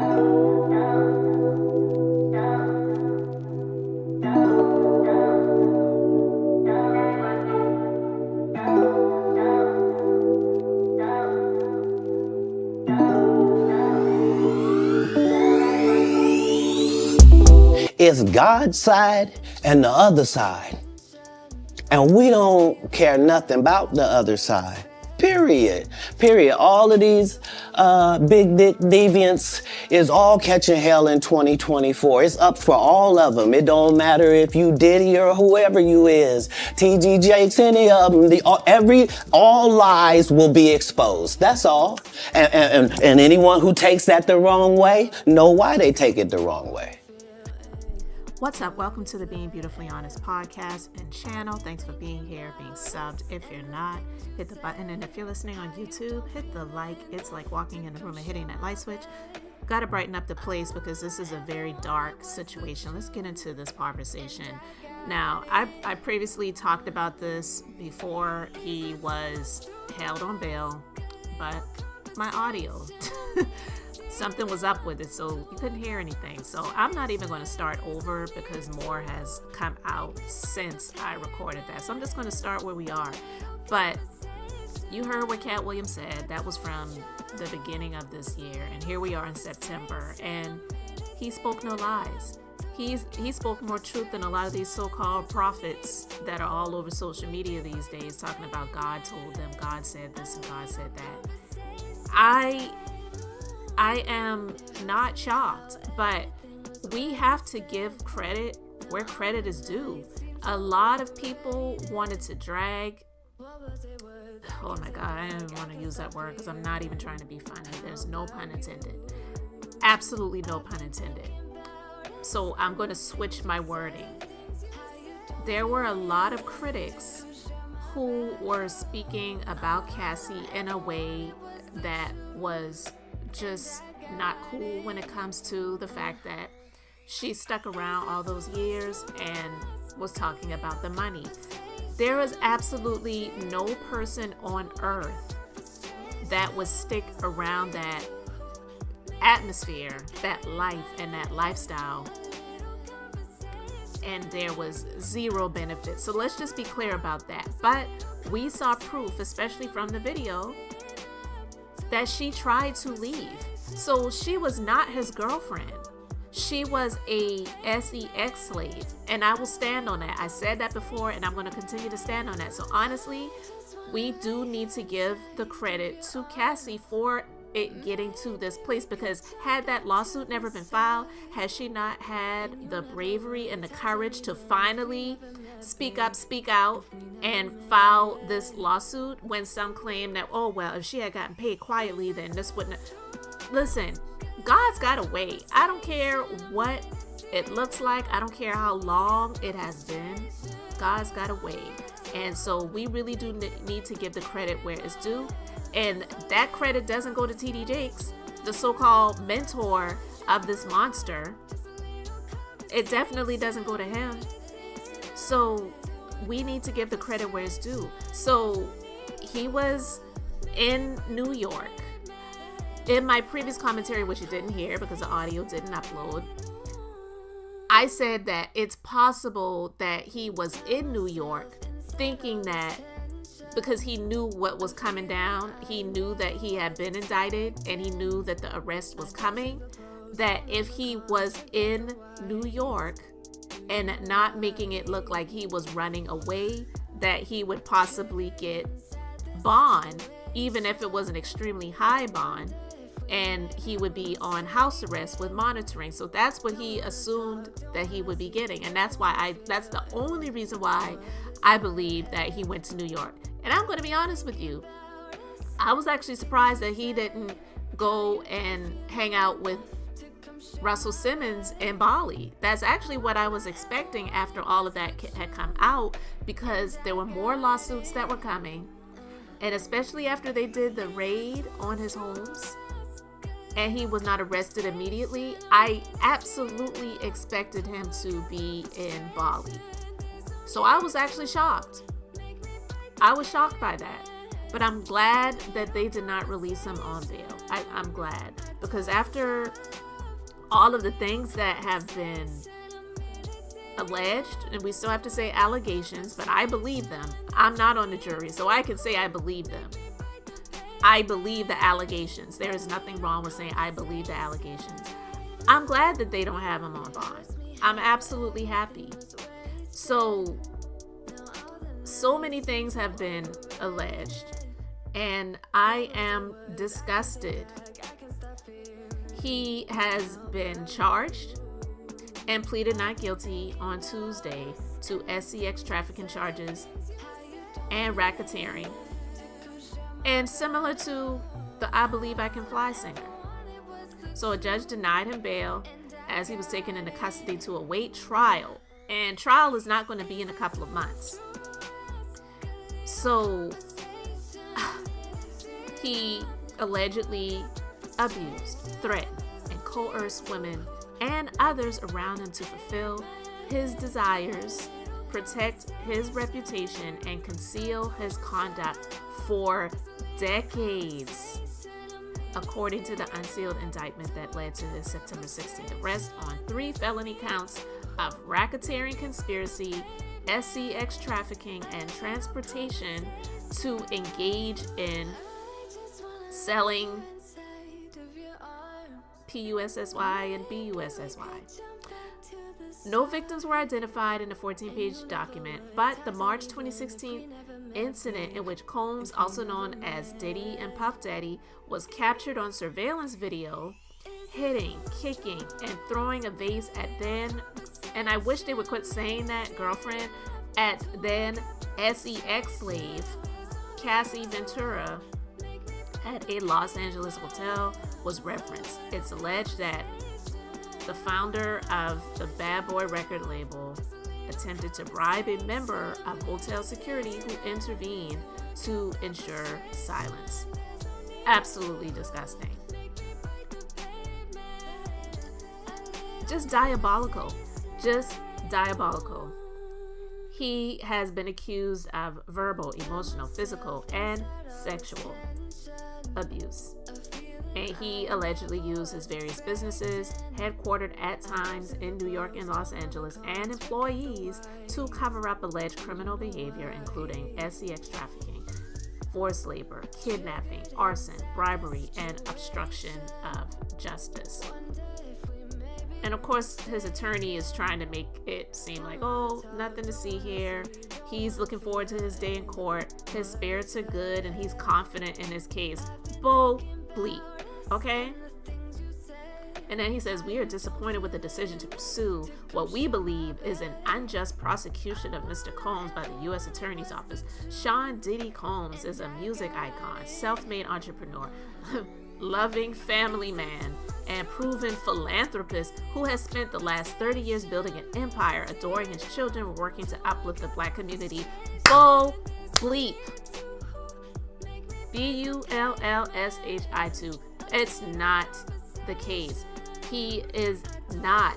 It's God's side and the other side. And we don't care nothing about the other side. Period. All of these big dick deviants is all catching hell in 2024. It's up for all of them. It don't matter if you Diddy or whoever you is. tdjakes, any of them. All lies will be exposed. That's all. And anyone who takes that the wrong way, know why they take it the wrong way. What's up? Welcome to the Being Beautifully Honest podcast and channel. Thanks for being here, being subbed. If you're not, hit the button. And if you're listening on YouTube, hit the like. It's like walking in the room and hitting that light switch. Got to brighten up the place because this is a very dark situation. Let's get into this conversation. Now, I previously talked about this before he was held on bail, but my audio... something was up with it, so you couldn't hear anything. So I'm not even going to start over because more has come out since I recorded that. So I'm just going to start where we are. But you heard what Cat Williams said. That was from the beginning of this year. And here we are in September. And he spoke no lies. He spoke more truth than a lot of these so-called prophets that are all over social media these days talking about God told them, God said this, and God said that. I am not shocked, but we have to give credit where credit is due. A lot of people wanted to drag, oh my God, I don't even want to use that word because I'm not even trying to be funny. There's no pun intended. Absolutely no pun intended. So I'm going to switch my wording. There were a lot of critics who were speaking about Cassie in a way that was just not cool when it comes to the fact that she stuck around all those years and was talking about the money. There is absolutely no person on earth that would stick around that atmosphere, that life, and that lifestyle, and there was zero benefit. So let's just be clear about that. But we saw proof, especially from the video, that she tried to leave. So she was not his girlfriend. She was a sex slave. And I will stand on that. I said that before and I'm going to continue to stand on that. So honestly, we do need to give the credit to Cassie for it getting to this place, because had that lawsuit never been filed, had she not had the bravery and the courage to finally speak up, speak out, and file this lawsuit when some claim that, oh, well, if she had gotten paid quietly, then this wouldn't have... Listen, God's got a way. I don't care what it looks like. I don't care how long it has been. God's got a way. And so we really do need to give the credit where it's due. And that credit doesn't go to tdjakes, the so-called mentor of this monster. It definitely doesn't go to him. So we need to give the credit where it's due. So he was in New York. In my previous commentary, which you didn't hear because the audio didn't upload, I said that it's possible that he was in New York thinking that because he knew what was coming down, he knew that he had been indicted, and he knew that the arrest was coming, that if he was in New York and not making it look like he was running away, that he would possibly get bond, even if it was an extremely high bond, and he would be on house arrest with monitoring. So that's what he assumed that he would be getting. And that's the only reason why I believe that he went to New York. And I'm going to be honest with you. I was actually surprised that he didn't go and hang out with Russell Simmons in Bali. That's actually what I was expecting after all of that had come out, because there were more lawsuits that were coming. And especially after they did the raid on his homes and he was not arrested immediately, I absolutely expected him to be in Bali. So I was actually shocked. I was shocked by that. But I'm glad that they did not release him on bail. I'm glad, because after all of the things that have been alleged, and we still have to say allegations, but I believe them. I'm not on the jury, so I can say I believe them. I believe the allegations. There is nothing wrong with saying I believe the allegations. I'm glad that they don't have him on bond. I'm absolutely happy. So many things have been alleged, and I am disgusted. He has been charged and pleaded not guilty on Tuesday to SCX trafficking charges and racketeering. And similar to the I Believe I Can Fly singer. So a judge denied him bail as he was taken into custody to await trial. And trial is not going to be in a couple of months. So he allegedly abused, threatened, and coerced women and others around him to fulfill his desires, protect his reputation, and conceal his conduct for decades, according to the unsealed indictment that led to his September 16th arrest on 3 felony counts of racketeering conspiracy, SCX trafficking, and transportation to engage in selling PUSSY and BUSSY. No victims were identified in the 14-page document, but the March 2016 incident in which Combs, also known as Diddy and Puff Daddy, was captured on surveillance video, hitting, kicking, and throwing a vase at then, and I wish they would quit saying that, girlfriend, at then SEX slave Cassie Ventura at a Los Angeles hotel was referenced. It's alleged that the founder of the Bad Boy record label attempted to bribe a member of hotel security who intervened to ensure silence. Absolutely disgusting. Just diabolical. Just diabolical. He has been accused of verbal, emotional, physical, and sexual abuse. And he allegedly used his various businesses, headquartered at times in New York and Los Angeles, and employees to cover up alleged criminal behavior, including SCX trafficking, forced labor, kidnapping, arson, bribery, and obstruction of justice. And of course, his attorney is trying to make it seem like, oh, nothing to see here. He's looking forward to his day in court. His spirits are good and he's confident in his case. Bull bleep. Okay? And then he says, we are disappointed with the decision to pursue what we believe is an unjust prosecution of Mr. Combs by the U.S. Attorney's Office. Sean Diddy Combs is a music icon, self-made entrepreneur, loving family man, and proven philanthropist who has spent the last 30 years building an empire, adoring his children, working to uplift the black community. Bull bleep. BULLSHI2. It's not the case. He is not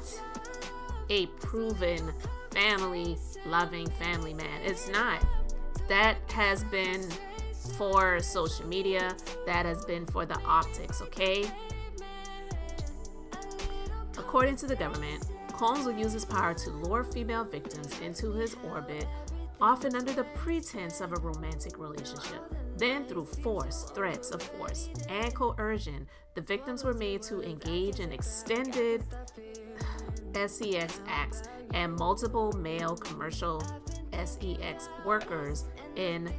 a proven family-loving family man. It's not. That has been for social media. That has been for the optics, okay? According to the government, Combs will use his power to lure female victims into his orbit, often under the pretense of a romantic relationship. Then, through force, threats of force, and coercion, the victims were made to engage in extended SEX acts and multiple male commercial SEX workers in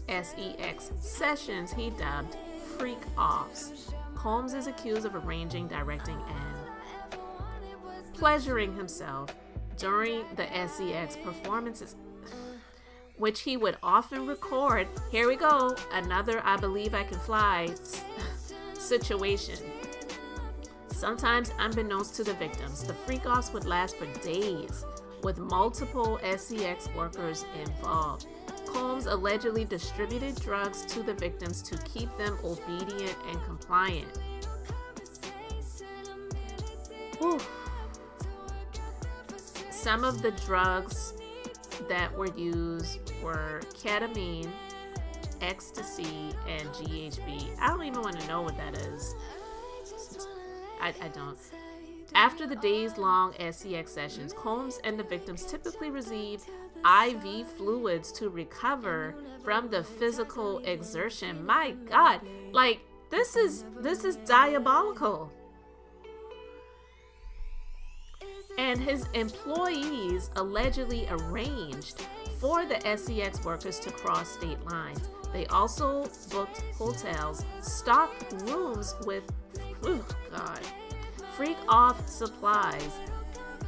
SEX sessions he dubbed freak-offs. Combs is accused of arranging, directing, and pleasuring himself during the SEX performances, which he would often record. Here we go, another I Believe I Can Fly situation. Sometimes unbeknownst to the victims, the freak-offs would last for days, with multiple SEX workers involved. Combs allegedly distributed drugs to the victims to keep them obedient and compliant. Whew. Some of the drugs that were used were ketamine, ecstasy, and GHB. I don't even want to know what that is. I don't. After the days-long SEX sessions, Combs and the victims typically received IV fluids to recover from the physical exertion. My God, like this is diabolical. And his employees allegedly arranged for the SEX workers to cross state lines. They also booked hotels, stocked rooms with, freak-off supplies,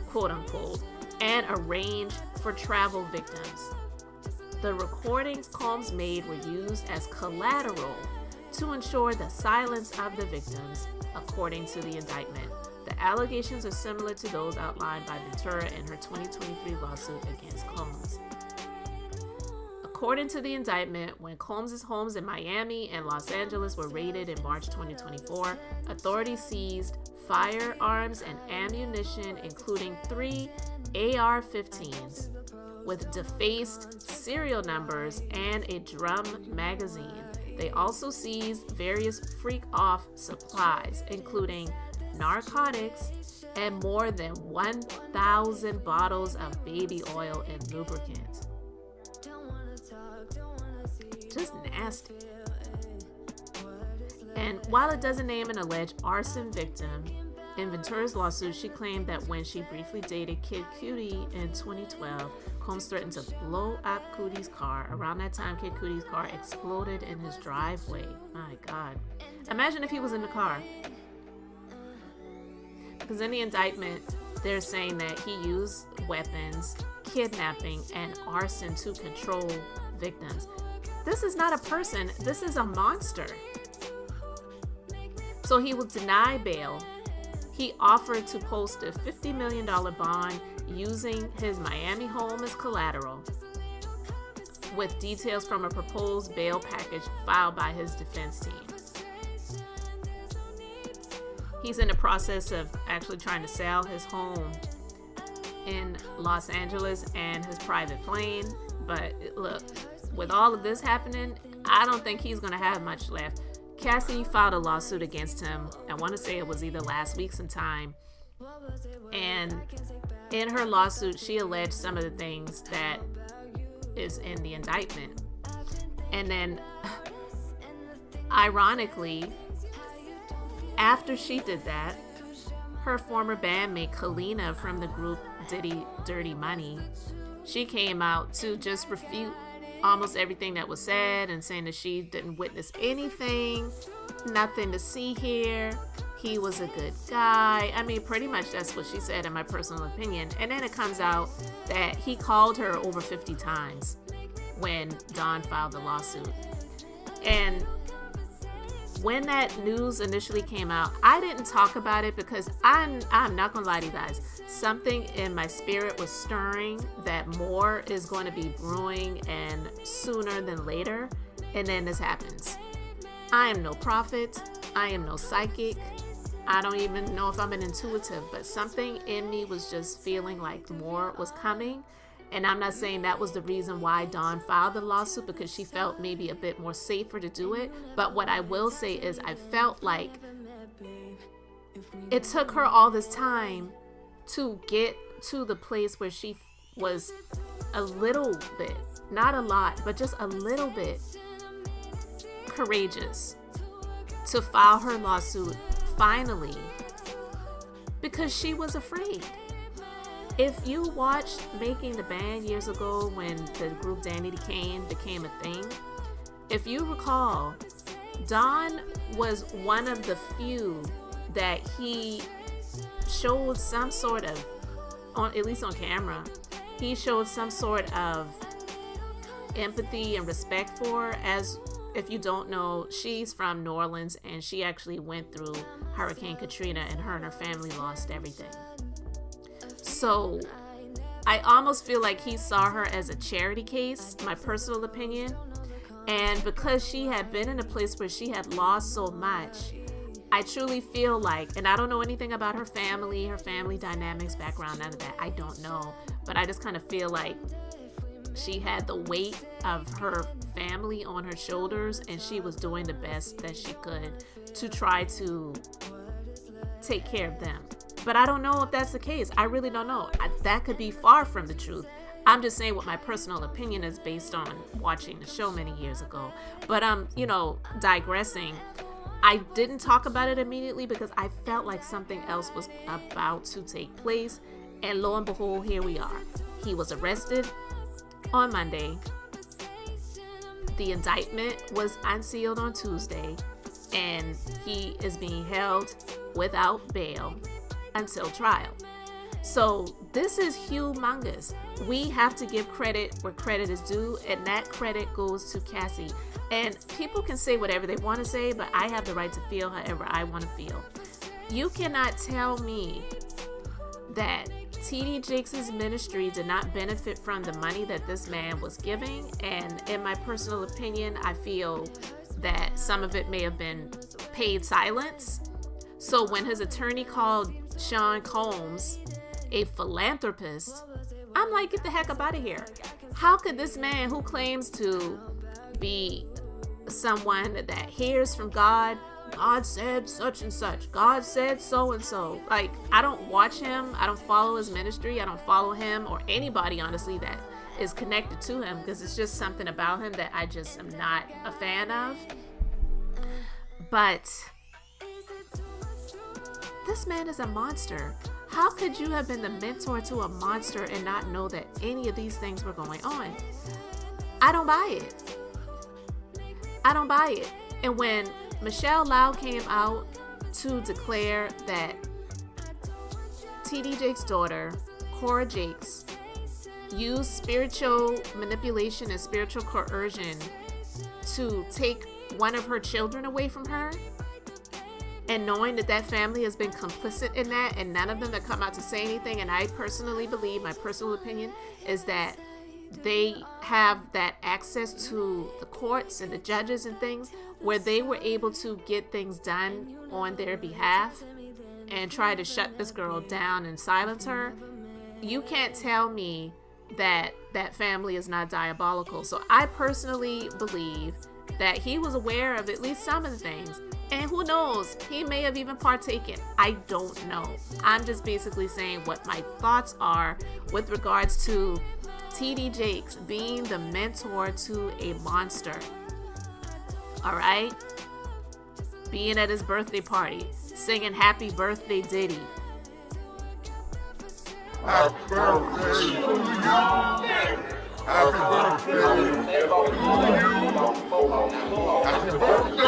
quote unquote, and arranged for travel victims. The recordings Combs made were used as collateral to ensure the silence of the victims, according to the indictment. The allegations are similar to those outlined by Ventura in her 2023 lawsuit against Combs. According to the indictment, when Combs' homes in Miami and Los Angeles were raided in March 2024, authorities seized firearms and ammunition, including 3 AR-15s with defaced serial numbers and a drum magazine. They also seized various freak-off supplies, including narcotics and more than 1,000 bottles of baby oil and lubricant. Just nasty. And while it doesn't name an alleged arson victim, in Ventura's lawsuit, she claimed that when she briefly dated Kid Cudi in 2012, Combs threatened to blow up Cudi's car. Around that time, Kid Cudi's car exploded in his driveway. My God. Imagine if he was in the car. Because in the indictment, they're saying that he used weapons, kidnapping, and arson to control victims. This is not a person. This is a monster. So he was denied bail. He offered to post a $50 million bond using his Miami home as collateral, with details from a proposed bail package filed by his defense team. He's in the process of actually trying to sell his home in Los Angeles and his private plane. But look, with all of this happening, I don't think he's going to have much left. Cassie filed a lawsuit against him. I want to say it was either last week sometime. And in her lawsuit, she alleged some of the things that is in the indictment. And then, ironically, after she did that, her former bandmate Kalina from the group Diddy Dirty Money, she came out to just refute almost everything that was said and saying that she didn't witness anything, nothing to see here. He was a good guy. I mean, pretty much that's what she said, in my personal opinion. And then it comes out that he called her over 50 times when Don filed the lawsuit. And when that news initially came out, I didn't talk about it because I'm not gonna lie to you guys. Something in my spirit was stirring that more is going to be brewing, and sooner than later. And then this happens. I am no prophet. I am no psychic. I don't even know if I'm an intuitive, but something in me was just feeling like more was coming. And I'm not saying that was the reason why Dawn filed the lawsuit, because she felt maybe a bit more safer to do it. But what I will say is I felt like it took her all this time to get to the place where she was a little bit, not a lot, but just a little bit courageous to file her lawsuit finally, because she was afraid. If you watched Making the Band years ago when the group Danny Kane became a thing, if you recall, Don was one of the few that he showed some sort of, at least on camera, he showed some sort of empathy and respect for. As if you don't know, she's from New Orleans and she actually went through Hurricane Katrina, and her family lost everything. So I almost feel like he saw her as a charity case, my personal opinion. And because she had been in a place where she had lost so much, I truly feel like, and I don't know anything about her family dynamics, background, none of that. I don't know. But I just kind of feel like she had the weight of her family on her shoulders, and she was doing the best that she could to try to take care of them. But I don't know if that's the case. I really don't know. That could be far from the truth. I'm just saying what my personal opinion is based on watching the show many years ago. But digressing. I didn't talk about it immediately because I felt like something else was about to take place. And lo and behold, here we are. He was arrested on Monday. The indictment was unsealed on Tuesday. And he is being held without bail until trial. So this is humongous. We have to give credit where credit is due, and that credit goes to Cassie. And people can say whatever they want to say, but I have the right to feel however I want to feel. You cannot tell me that tdjakes' ministry did not benefit from the money that this man was giving. And in my personal opinion, I feel that some of it may have been paid silence. So when his attorney called Sean Combs a philanthropist, I'm like, get the heck up out of here. How could this man who claims to be someone that hears from God said such and such, God said so and so, like, I don't watch him, I don't follow his ministry, I don't follow him or anybody honestly that is connected to him, because it's just something about him that I just am not a fan of. But this man is a monster. How could you have been the mentor to a monster and not know that any of these things were going on? I don't buy it. I don't buy it. And when Michelle Lau came out to declare that TD Jakes' daughter, Cora Jakes, used spiritual manipulation and spiritual coercion to take one of her children away from her, and knowing that that family has been complicit in that, and none of them have come out to say anything, and I personally believe, my personal opinion is that they have that access to the courts and the judges and things where they were able to get things done on their behalf and try to shut this girl down and silence her. You can't tell me that that family is not diabolical. So I personally believe that he was aware of at least some of the things. And who knows, he may have even partaken. I don't know. I'm just basically saying what my thoughts are with regards to TD Jakes being the mentor to a monster. All right? Being at his birthday party, singing happy birthday Diddy. Happy birthday to you. Happy birthday to you. Happy birthday.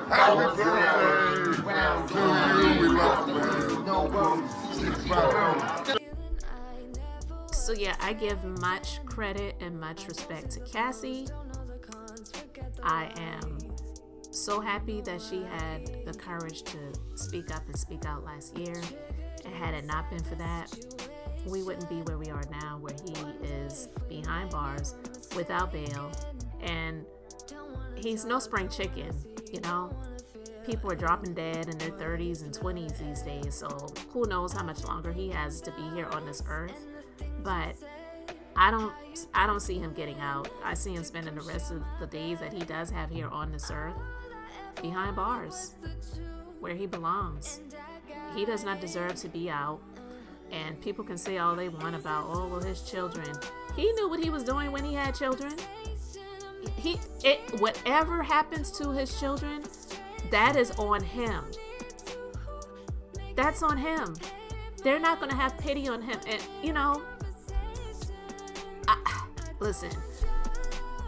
Happy birthday to you. We love you. So yeah, I give much credit and much respect to Cassie. I am so happy that she had the courage to speak up and speak out last year. And had it not been for that, we wouldn't be where we are now, where he is behind bars without bail. And he's no spring chicken, you know? People are dropping dead in their 30s and 20s these days, so who knows how much longer he has to be here on this earth. But I don't see him getting out. I see him spending the rest of the days that he does have here on this earth behind bars, where he belongs. He does not deserve to be out. And people can say all they want about, oh, well, his children. He knew what he was doing when he had children. Whatever happens to his children, that is on him. That's on him. They're not going to have pity on him. And, you know, listen,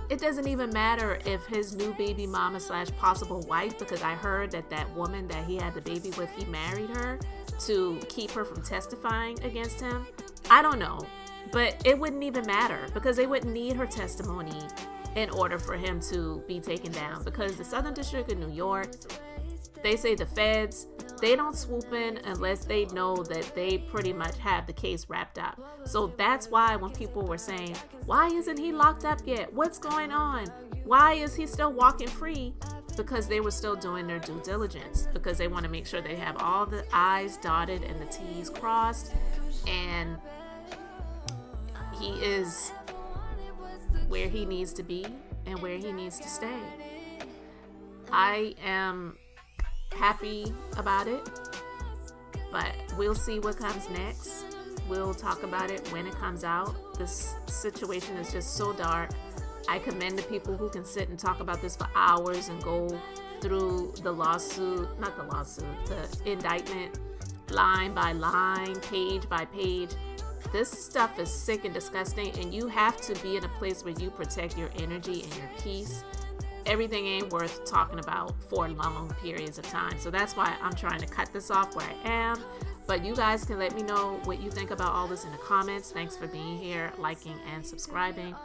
it doesn't even matter if his new baby mama / possible wife, because I heard that woman that he had the baby with, he married her to keep her from testifying against him. I don't know, but it wouldn't even matter, because they wouldn't need her testimony in order for him to be taken down, because the Southern District of New York, they say the feds, they don't swoop in unless they know that they pretty much have the case wrapped up. So that's why when people were saying, why isn't he locked up yet? What's going on? Why is he still walking free? Because they were still doing their due diligence, because they want to make sure they have all the I's dotted and the T's crossed, and he is where he needs to be and where he needs to stay. I am happy about it, but we'll see what comes next. We'll talk about it when it comes out. This situation is just so dark. I commend the people who can sit and talk about this for hours and go through the indictment, line by line, page by page. This stuff is sick and disgusting, and you have to be in a place where you protect your energy and your peace. Everything ain't worth talking about for long periods of time. So that's why I'm trying to cut this off where I am. But you guys can let me know what you think about all this in the comments. Thanks for being here, liking, and subscribing.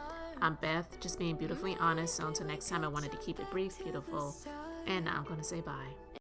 I'm Beth, just being beautifully honest. So until next time, I wanted to keep it brief, beautiful, and now I'm going to say bye.